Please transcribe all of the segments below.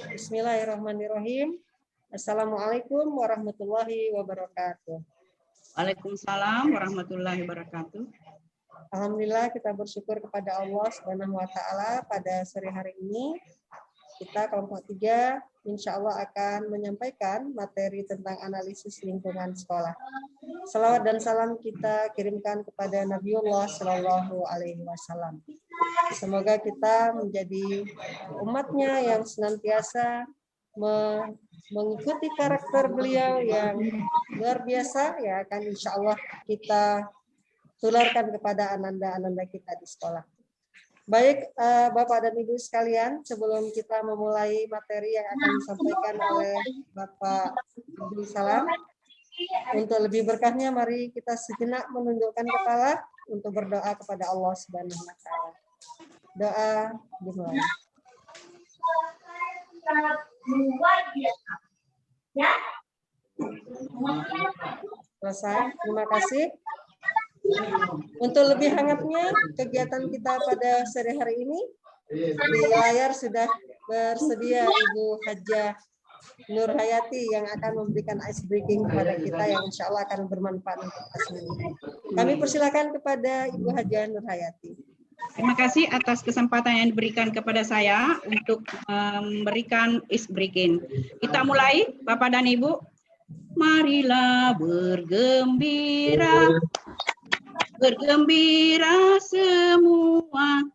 Bismillahirrahmanirrahim. Assalamualaikum warahmatullahi wabarakatuh. Waalaikumsalam warahmatullahi wabarakatuh. Alhamdulillah kita bersyukur kepada Allah Subhanahu wa taala pada sore hari ini kita kelompok 3 insya Allah akan menyampaikan materi tentang analisis lingkungan sekolah. Salawat dan salam kita kirimkan kepada Nabiullah Shallallahu Alaihi Wasallam. Semoga kita menjadi umatnya yang senantiasa mengikuti karakter beliau yang luar biasa, ya akan insya Allah kita tularkan kepada ananda-ananda kita di sekolah. Baik, Bapak dan Ibu sekalian, sebelum kita memulai materi yang akan disampaikan oleh Bapak Abdul Salam, untuk lebih berkahnya mari kita sejenak menundukkan kepala untuk berdoa kepada Allah Subhanahu wa taala. Doa dimulai. Selesai. Terima kasih. Untuk lebih hangatnya kegiatan kita pada sore hari ini, di layar sudah bersedia Ibu Hajah Nur Hayati yang akan memberikan ice breaking kepada kita yang insya Allah akan bermanfaat untuk kita semua. Kami persilakan kepada Ibu Hajah Nur Hayati. Terima kasih atas kesempatan yang diberikan kepada saya untuk memberikan ice breaking. Kita mulai, Bapak dan Ibu. Marilah bergembira. Bergembira semua,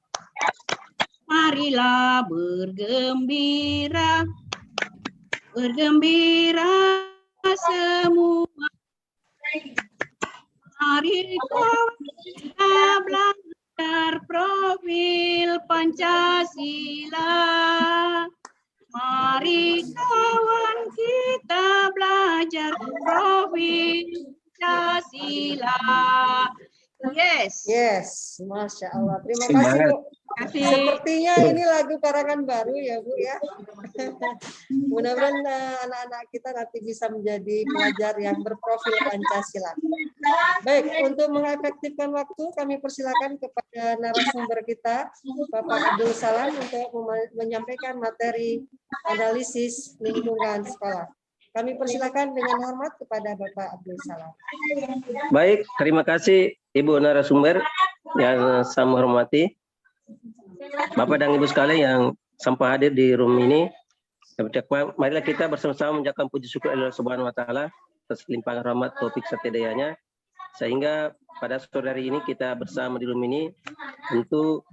marilah bergembira, bergembira semua. Mari kita belajar profil Pancasila. Mari kawan kita belajar profil Pancasila. Yes, Masya Allah. Terima kasih, Bu. Sepertinya ini lagu karangan baru ya, Bu ya. Mudah-mudahan anak-anak kita nanti bisa menjadi pelajar yang berprofil Pancasila. Baik, untuk mengefektifkan waktu, kami persilakan kepada narasumber kita, Bapak Abdul Salam, untuk menyampaikan materi analisis lingkungan sekolah. Kami persilakan dengan hormat kepada Bapak Abdul Salam. Baik, terima kasih Ibu narasumber yang saya hormati. Bapak dan Ibu sekalian yang sampai hadir di room ini. Marilah kita bersama-sama mengucapkan puji syukur Allah Subhanahu wa taala atas limpahan rahmat taufik serta dayanya, sehingga pada sore hari ini kita bersama di room ini untuk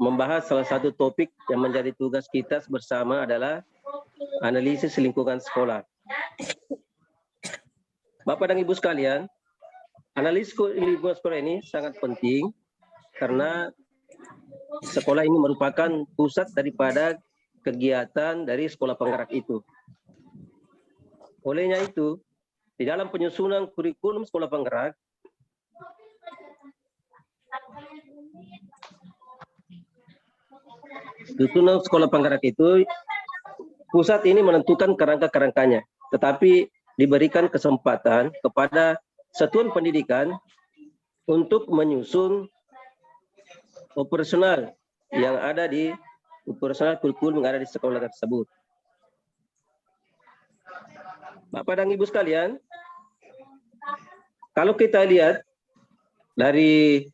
membahas salah satu topik yang menjadi tugas kita bersama adalah analisis lingkungan sekolah. Bapak dan Ibu sekalian, analisis lingkungan sekolah ini sangat penting karena sekolah ini merupakan pusat daripada kegiatan dari sekolah penggerak itu. Olehnya itu, di dalam penyusunan kurikulum sekolah penggerak, susunan sekolah penggerak itu, pusat ini menentukan kerangka-kerangkanya, tetapi diberikan kesempatan kepada satuan pendidikan untuk menyusun operasional yang ada di operasional kurikulum yang ada di sekolah tersebut. Bapak dan Ibu sekalian, kalau kita lihat dari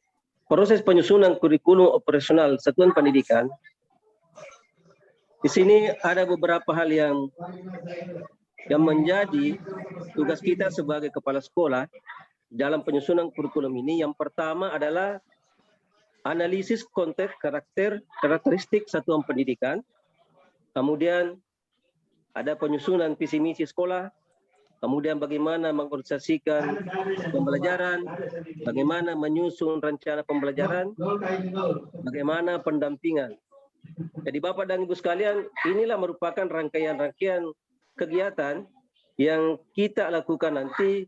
proses penyusunan kurikulum operasional satuan pendidikan, di sini ada beberapa hal yang menjadi tugas kita sebagai kepala sekolah dalam penyusunan kurikulum ini. Yang pertama adalah analisis konteks karakteristik satuan pendidikan. Kemudian ada penyusunan visi misi sekolah. Kemudian bagaimana mengorganisasikan pembelajaran, bagaimana menyusun rencana pembelajaran, bagaimana pendampingan. Jadi Bapak dan Ibu sekalian, inilah merupakan rangkaian-rangkaian kegiatan yang kita lakukan nanti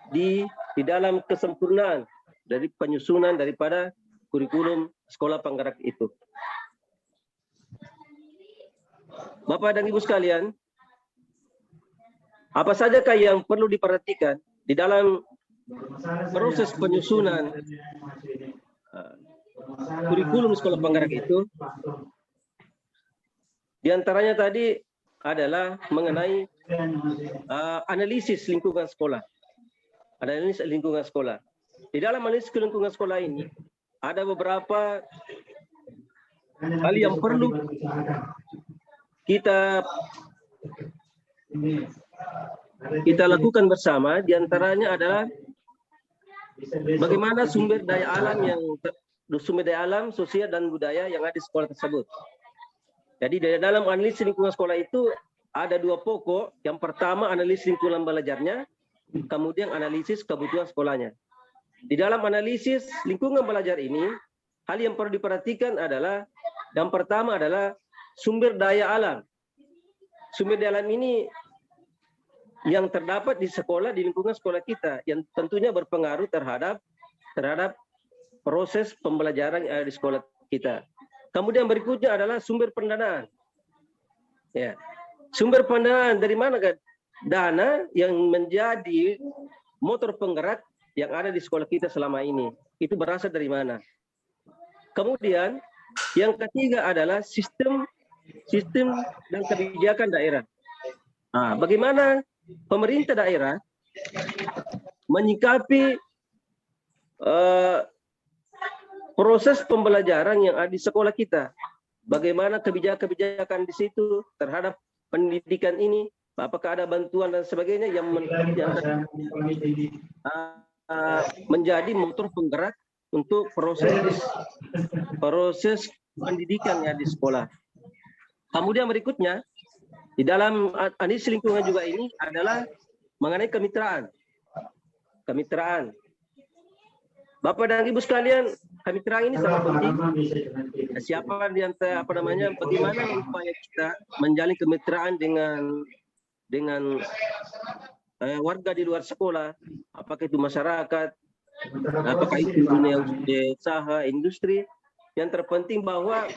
di dalam kesempurnaan dari penyusunan daripada kurikulum sekolah penggerak itu. Bapak dan Ibu sekalian, apa sajakah yang perlu diperhatikan di dalam proses penyusunan kurikulum sekolah penggerak itu? Di antaranya tadi adalah mengenai analisis lingkungan sekolah. Analisis lingkungan sekolah. Di dalam analisis lingkungan sekolah ini ada beberapa hal yang perlu kita lakukan bersama. Di antaranya adalah bagaimana sumber daya alam, sosial dan budaya yang ada di sekolah tersebut. Jadi dalam analisis lingkungan sekolah itu ada dua pokok. Yang pertama analisis lingkungan belajarnya, kemudian analisis kebutuhan sekolahnya. Di dalam analisis lingkungan belajar ini, hal yang perlu diperhatikan adalah yang pertama adalah sumber daya alam. Sumber daya alam ini yang terdapat di sekolah, di lingkungan sekolah kita, yang tentunya berpengaruh terhadap proses pembelajaran yang ada di sekolah kita. Kemudian berikutnya adalah sumber pendanaan. Ya. Sumber pendanaan dari mana kan? Dana yang menjadi motor penggerak yang ada di sekolah kita selama ini. Itu berasal dari mana? Kemudian yang ketiga adalah sistem dan kebijakan daerah. Nah, bagaimana pemerintah daerah menyikapi proses pembelajaran yang ada di sekolah kita. Bagaimana kebijakan-kebijakan di situ terhadap pendidikan ini, apakah ada bantuan dan sebagainya yang menjadi motor penggerak untuk proses pendidikan yang di sekolah. Kemudian berikutnya, di dalam analisis lingkungan juga ini adalah mengenai kemitraan. Bapak dan Ibu sekalian, kemitraan ini sangat penting. Siapa di antara bagaimana upaya kita menjalin kemitraan dengan warga di luar sekolah, apakah itu masyarakat, apakah itu dunia usaha, industri. Yang terpenting bahwa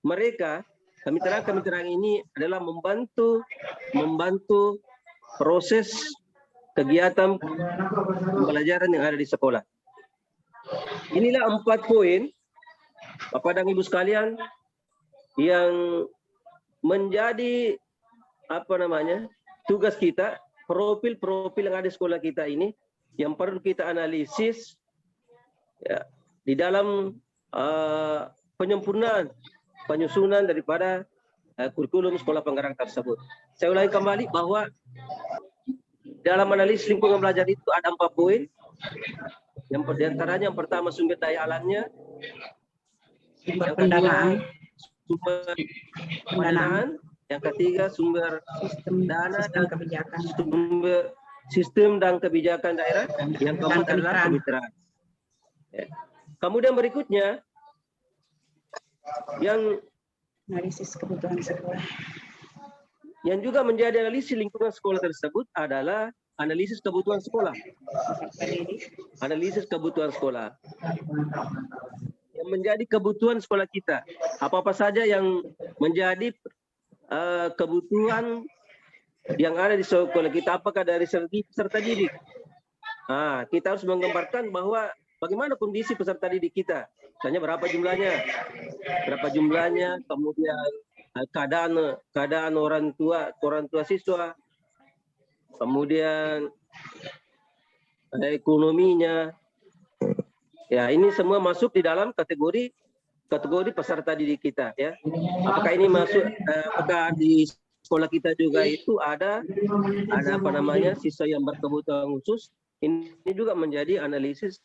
mereka kemitraan ini adalah membantu proses kegiatan pembelajaran yang ada di sekolah. Inilah 4 poin, Bapak dan Ibu sekalian, yang menjadi tugas kita, profil-profil yang ada di sekolah kita ini, yang perlu kita analisis ya, di dalam penyusunan daripada kurikulum sekolah penggerak tersebut. Saya ulangi kembali bahwa dalam analisis lingkungan belajar itu ada 4 poin. Yang diantaranya yang pertama sumber daya alamnya, Sumber pendanaan, yang ketiga sumber dana dan kebijakan, sistem dan kebijakan daerah, yang keempat adalah kemitraan. Ya. Kemudian berikutnya yang analisis kebutuhan sekolah. Yang juga menjadi analisis lingkungan sekolah tersebut adalah analisis kebutuhan sekolah. Analisis kebutuhan sekolah. Yang menjadi kebutuhan sekolah kita. Apa-apa saja yang menjadi kebutuhan yang ada di sekolah kita, apakah dari segi peserta didik. Nah, kita harus menggambarkan bahwa bagaimana kondisi peserta didik kita. Misalnya berapa jumlahnya, kemudian keadaan orang tua siswa, kemudian ekonominya. Ya, ini semua masuk di dalam kategori peserta didik kita, ya. Apakah ini masuk apakah di sekolah kita juga itu ada siswa yang berkebutuhan khusus? Ini juga menjadi analisis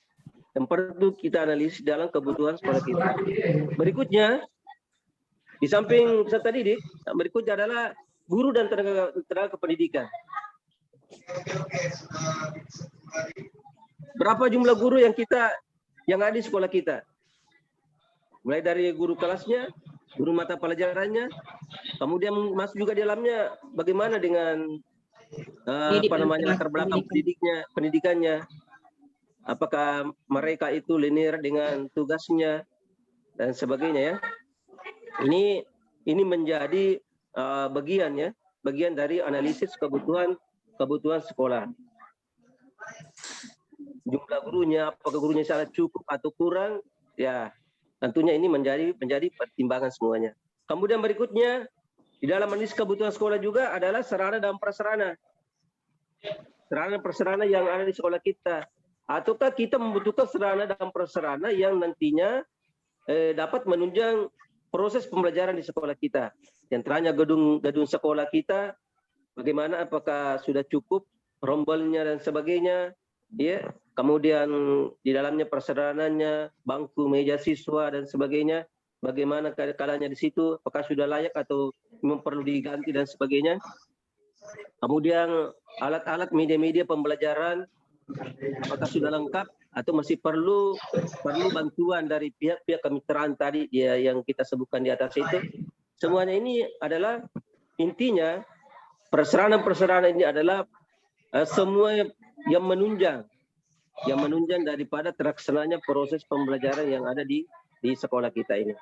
yang perlu kita analisis dalam kebutuhan sekolah kita. Berikutnya, di samping peserta didik, berikutnya adalah guru dan tenaga kependidikan. Berapa jumlah guru yang ada di sekolah kita? Mulai dari guru kelasnya, guru mata pelajarannya, kemudian masuk juga di dalamnya bagaimana dengan latar belakang pendidikannya. Apakah mereka itu linear dengan tugasnya dan sebagainya, ya. Ini menjadi bagian dari analisis kebutuhan sekolah. Jumlah gurunya, apakah gurunya sangat cukup atau kurang, ya tentunya ini menjadi pertimbangan semuanya. Kemudian berikutnya Di dalam analisis kebutuhan sekolah juga adalah sarana dan prasarana. Sarana-prasarana yang ada di sekolah kita. Ataukah kita membutuhkan sarana dan prasarana yang nantinya dapat menunjang proses pembelajaran di sekolah kita. Di antaranya gedung sekolah kita, bagaimana, apakah sudah cukup rombelnya dan sebagainya, ya. Kemudian di dalamnya prasarananya, bangku, meja siswa dan sebagainya, bagaimana keadaannya di situ, apakah sudah layak atau memang perlu diganti dan sebagainya. Kemudian alat-alat media-media pembelajaran, apakah sudah lengkap atau masih perlu bantuan dari pihak-pihak kemitraan tadi yang kita sebutkan di atas itu. Semuanya ini adalah intinya prasarana ini adalah semua yang menunjang daripada terlaksananya proses pembelajaran yang ada di sekolah kita ini.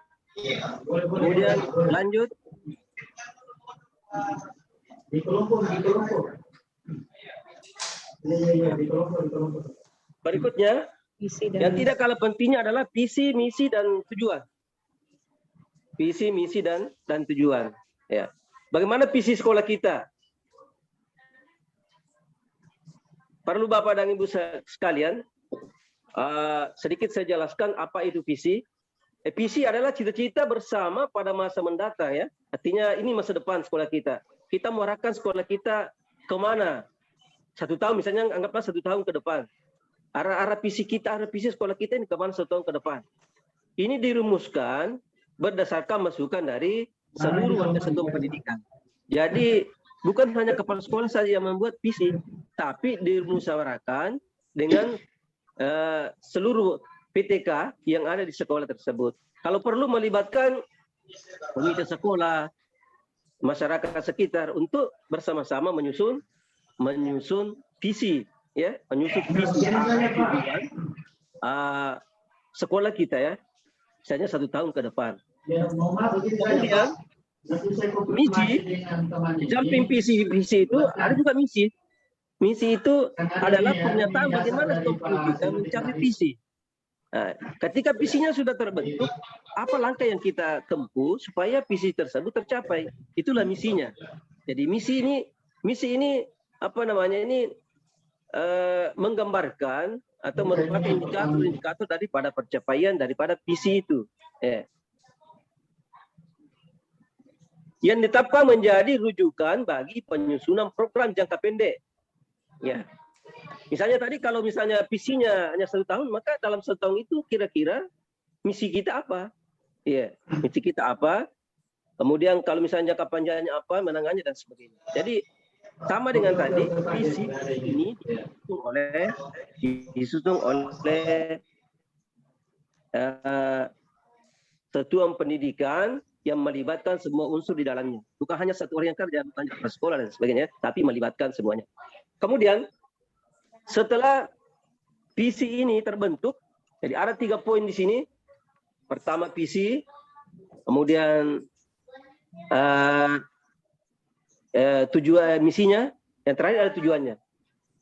Kemudian lanjut. Berikutnya, yang tidak kalah pentingnya adalah visi, misi, dan tujuan. Visi, misi, dan tujuan. Ya. Bagaimana visi sekolah kita? Perlu Bapak dan Ibu sekalian, sedikit saya jelaskan apa itu visi. Visi adalah cita-cita bersama pada masa mendatang, ya. Artinya ini masa depan sekolah kita. Kita mengarahkan sekolah kita kemana? 1 tahun misalnya, anggaplah 1 tahun ke depan. Arah visi kita, arah visi sekolah kita ini kemana 1 tahun ke depan. Ini dirumuskan berdasarkan masukan dari seluruh warga satuan pendidikan. Jadi bukan hanya kepala sekolah saja yang membuat visi, tapi dimusyawarahkan dengan seluruh PTK yang ada di sekolah tersebut. Kalau perlu melibatkan komite sekolah, masyarakat sekitar untuk bersama-sama menyusun visi, ya, menyusun visi sekolah kita, ya, misalnya 1 tahun ke depan. Kemudian misi, di samping visi itu ada juga misi. Misi itu adalah pernyataan bagaimana kita mencapai visi. Nah, ketika visinya sudah terbentuk, apa langkah yang kita tempuh supaya visi tersebut tercapai? Itulah misinya. Jadi misi ini apa namanya ini menggambarkan atau merupakan indikator daripada pencapaian daripada visi itu. Yang ditetapkan menjadi rujukan bagi penyusunan program jangka pendek. Ya. Misalnya tadi kalau misalnya visinya hanya 1 tahun, maka dalam 1 tahun itu kira-kira misi kita apa? Ya, misi kita apa? Kemudian kalau misalnya jangka panjangnya apa, menengahnya dan sebagainya. Jadi sama dengan tadi, visi ini disusun oleh satuan pendidikan yang melibatkan semua unsur di dalamnya. Bukan hanya satu orang yang kerja, bukan hanya sekolah dan sebagainya, tapi melibatkan semuanya. Kemudian setelah visi ini terbentuk, jadi ada 3 poin di sini. Pertama visi, kemudian tujuan misinya, yang terakhir ada tujuannya.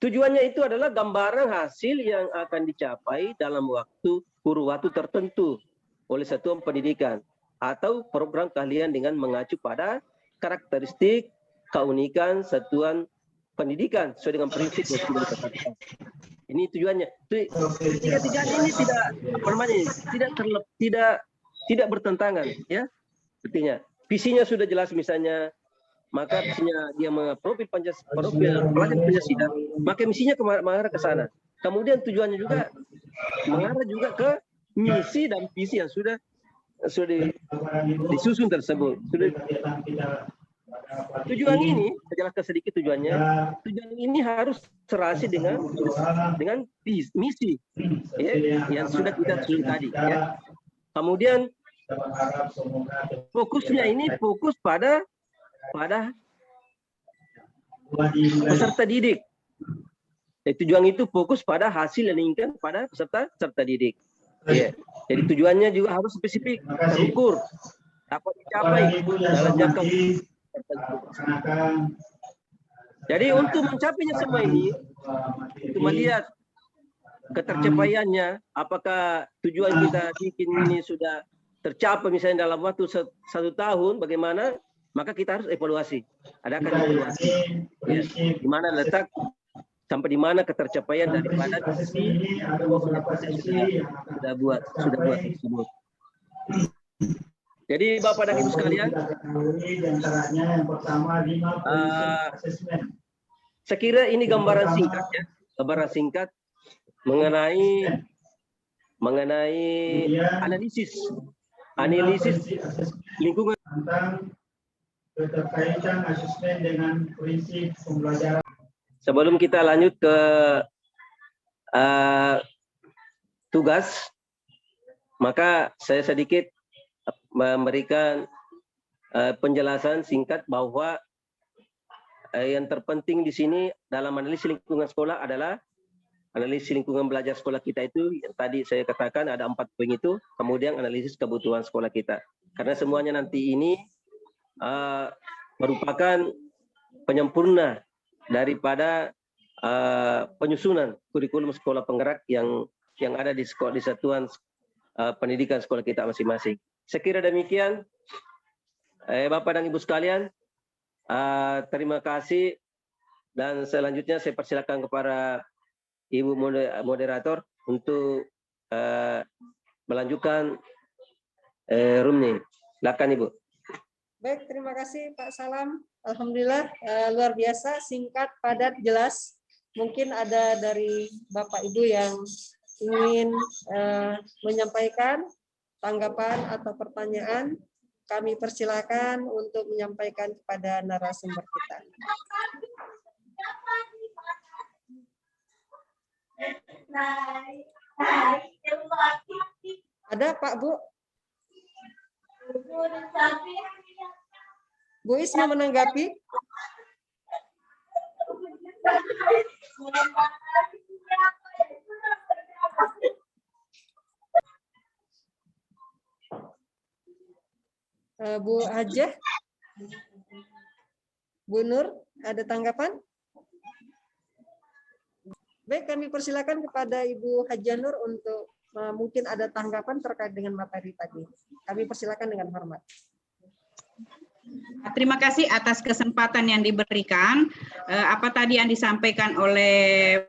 Tujuannya itu adalah gambaran hasil yang akan dicapai dalam kurun waktu tertentu oleh satuan pendidikan atau program keahlian dengan mengacu pada karakteristik keunikan satuan pendidikan sesuai dengan prinsip yang sudah ditetapkan. Ini tujuannya. Tiga-tiganya ini tidak bertentangan, ya. Artinya visinya sudah jelas misalnya, maka visinya dia profil pelajar Pancasila, maka misinya mengarah ke sana. Kemudian tujuannya juga mengarah juga ke misi dan visi yang sudah disusun tersebut. Tujuan ini, saya jelaskan sedikit tujuannya. Tujuan ini harus serasi dengan misi, ya, yang sudah kita susun tadi. Ya. Kemudian fokusnya ini fokus pada peserta didik. Tujuan itu fokus pada hasil yang diinginkan pada peserta didik. Ya. Jadi tujuannya juga harus spesifik, terukur, dapat dicapai dalam jangka tertentu. Jadi untuk mencapainya semua ini, untuk melihat ketercapaiannya, apakah tujuan kita bikin ini sudah tercapai misalnya dalam waktu 1 tahun, bagaimana? maka kita harus evaluasi. Adakan evaluasi. Ya, di mana letak sampai di mana ketercapaian daripada visi sudah buat tersebut. Jadi Bapak dan Ibu sekalian, saya kira ini gambaran singkat ya, gambaran singkat mengenai analisis lingkungan tentang keterkaitan asesmen dengan prinsip pembelajaran. Sebelum kita lanjut ke tugas, maka saya sedikit memberikan penjelasan singkat bahwa yang terpenting di sini dalam analisis lingkungan sekolah adalah analisis lingkungan belajar sekolah kita itu yang tadi saya katakan ada 4 poin itu, kemudian analisis kebutuhan sekolah kita. Karena semuanya nanti ini merupakan penyempurna daripada penyusunan kurikulum sekolah penggerak yang ada di satuan pendidikan sekolah kita masing-masing. Sekira demikian, Bapak dan Ibu sekalian, terima kasih dan selanjutnya saya persilakan kepada Ibu moderator untuk melanjutkan room ini. Silakan Ibu. Baik, terima kasih Pak Salam. Alhamdulillah luar biasa, singkat, padat, jelas. Mungkin ada dari Bapak Ibu yang ingin menyampaikan tanggapan atau pertanyaan. Kami persilakan untuk menyampaikan kepada narasumber kita. Ada Pak Bu? Bu Is mau menanggapi? Bu Hajah? Bu Nur, ada tanggapan? Baik, kami persilakan kepada Ibu Hajah Nur untuk mungkin ada tanggapan terkait dengan materi tadi. Kami persilakan dengan hormat. Terima kasih atas kesempatan yang diberikan. Apa tadi yang disampaikan oleh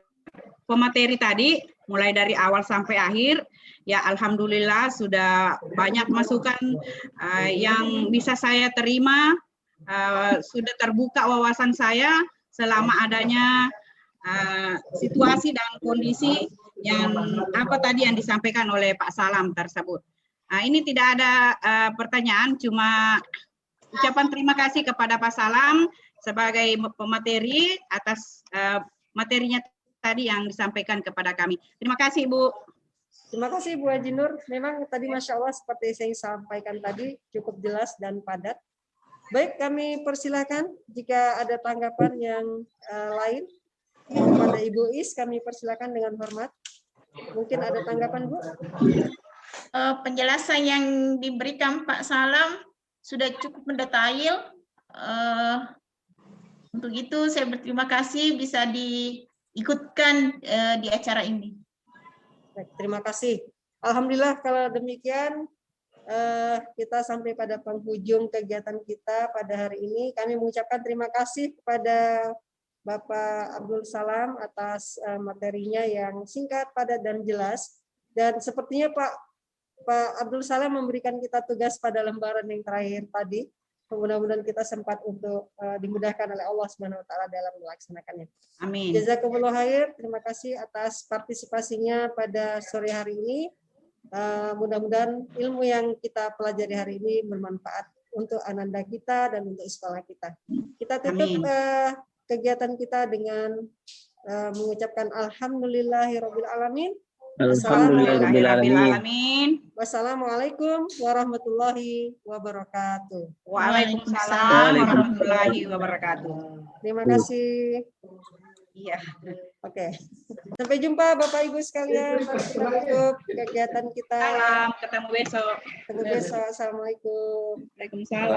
pemateri tadi, mulai dari awal sampai akhir, ya alhamdulillah sudah banyak masukan yang bisa saya terima, sudah terbuka wawasan saya selama adanya situasi dan kondisi yang apa tadi yang disampaikan oleh Pak Salam tersebut. Ini tidak ada pertanyaan, cuma ucapan terima kasih kepada Pak Salam sebagai pemateri atas materinya tadi yang disampaikan kepada kami. Terima kasih, Bu. Terima kasih Bu Haji Nur. Memang tadi Masya Allah seperti saya sampaikan tadi cukup jelas dan padat. Baik, kami persilakan jika ada tanggapan yang lain kepada Ibu Is, kami persilakan dengan hormat. Mungkin ada tanggapan Bu? Penjelasan yang diberikan Pak Salam sudah cukup mendetail. Untuk itu saya berterima kasih bisa diikutkan di acara ini. Baik, terima kasih. Alhamdulillah kalau demikian kita sampai pada penghujung kegiatan kita pada hari ini. Kami mengucapkan terima kasih kepada Bapak Abdul Salam atas materinya yang singkat, padat, dan jelas. Dan sepertinya Pak Abdul Salam memberikan kita tugas pada lembaran yang terakhir tadi. Mudah-mudahan kita sempat untuk dimudahkan oleh Allah Subhanahu wa taala dalam melaksanakannya. Amin. Jazakumullah khair. Terima kasih atas partisipasinya pada sore hari ini. Mudah-mudahan ilmu yang kita pelajari hari ini bermanfaat untuk ananda kita dan untuk sekolah kita. Kita tutup kegiatan kita dengan mengucapkan alhamdulillahirabbil alamin. Alhamdulillahirabbil. Wassalamualaikum warahmatullahi wabarakatuh. Waalaikumsalam warahmatullahi wabarakatuh. Terima kasih. Iya. Oke. Sampai jumpa Bapak Ibu sekalian. Mari kita tutup kegiatan kita. Salam, ketemu besok. Ketemu besok. Assalamualaikum. Waalaikumsalam.